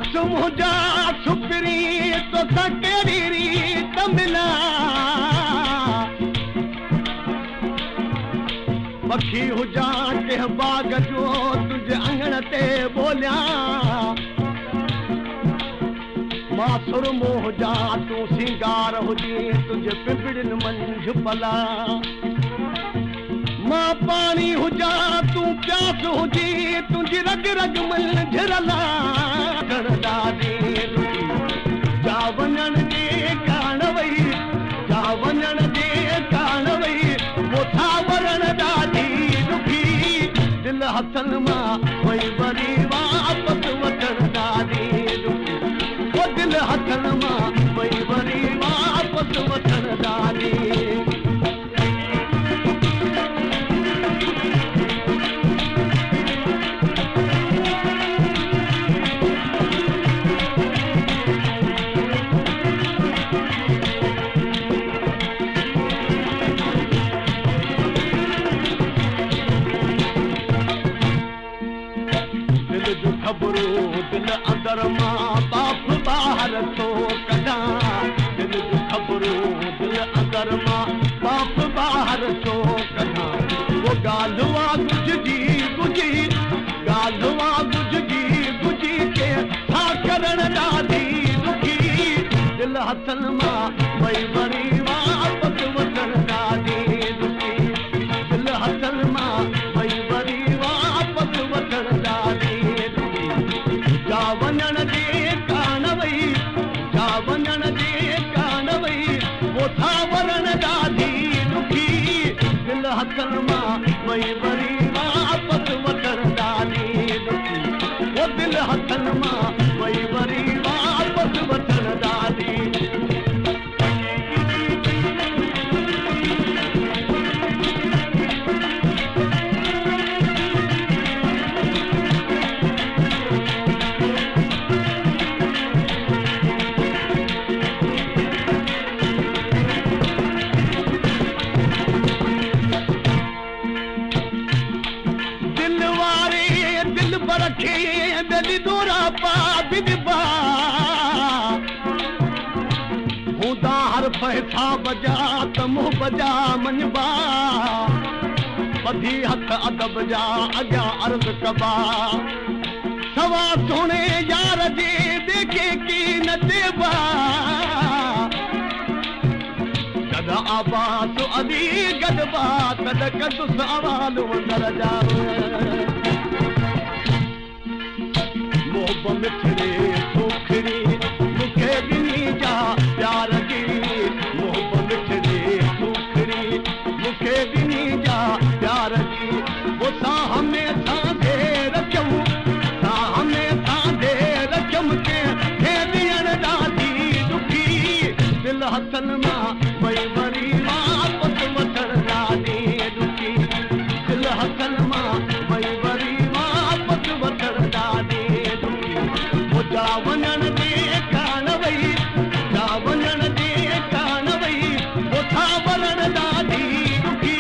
मासूम हुजा छुपरी तो कहिड़ी रीत मिला पखी हुजा कंहिं बाग जो तुंहिंजे अंगण ते ॿोलिया मां सुरमो हुजा तूं सिंगार हुजी तुंहिंजे पिंपड़ियुनि मंझि पला मां पाणी हुजा तूं प्यास हुजी तुंहिंजी रग रग मंझि रला ॾाढी जा वञण जे कान वई जा वञण जे कान वई मोथा वरण ॾाढी ॾुखी दिलि हथनि मां वई वरी वापसि वठण ॾाढी ॾुखी ओ दिलि हथनि मां वई वरी वापसि वठण ॾाढी दिल अंदर मां बाप ॿाहिर थो कढां दिल जूं ख़बरूं दिल अंदर मां बाप ॿाहिर थो कढां वो ॻाल्हि आहे गुझजी गुझी ॻाल्हि आहे गुझजी गुझी के छा करण ॾाढी ॾुखी दिल हथनि मां वई वरी वापसि वठण ॾाढी ॾुखी दिल हथनि मां वई वरी वापसि वठण ॾाढी जा वञण जे कान वई जा वञण जे कान वई मोथा वरण ॾाढी ॾुखी दिल हथनि मां वई वरी वापसि वठण ॾाढी ॾुखी ओ दिल हथनि मां वई वरी वापसि वठण ॾाढी हूंदा हर पैसा बजा त मुंहुं बजा मनबा ॿधी हथ अदब जा अॻियां अर्ज़ कबा सवा सोणे यार जे देखे की न देबा जॾहिं आबास अली गॾबा तॾहिं कदु सवाल वंदर जा मोहब मिठड़े सुखड़ी मूंखे ॾिनी जा प्यार जी मोहब मिठड़े सुखड़ी मूंखे ॾिनी जा प्यार जी वो साह में साधे रखियमि साह में साधे रखियमि के ॾियण ॾाढी ॾुखी दिलि हथनि मां वई वरी वापसि वठण ॾाढी ॾुखी दिलि हथनि मां वई वरी वापसि वठण ॾाढी जा वञण जे कान वई जा वञण जे कान वई मोथा वरण ॾाढी ॾुखी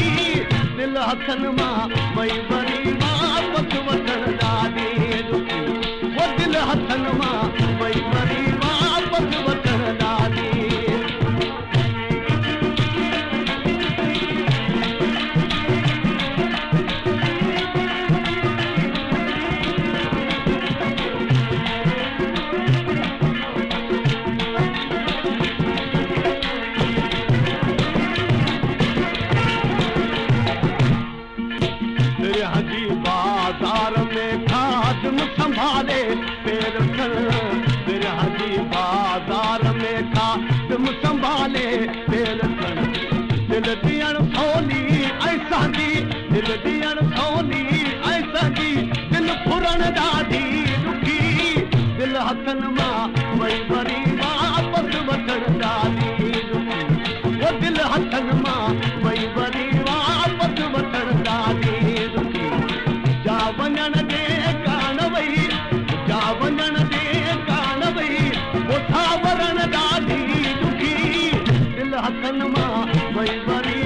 दिलि हथनि मां वई वरी वापसि वठण ॾाढी ॾुखी वो दिलि हथनि मां वई वरी वापसि वठण ॾाढी बाज़ार में खादम संभाले पैर हाजी बाज़ार में खादम संभाले पैर दिल ॾियण सोनी ऐसा जी दिल ॾियण सोनी ऐसा जी दिल फुरण ॾाढी ॾुखी दिल हथनि मां वई वरी वापसि वठण ॾाढी ॾुखी वो दिल हथनि मां वई वरी वापसि वठण ॾाढी ॾुखी जा वञण जे कान वई जा वञण जे कान वई मोथा वरण ॾाढी ॾुखी दिलि हथनि मां वई वरी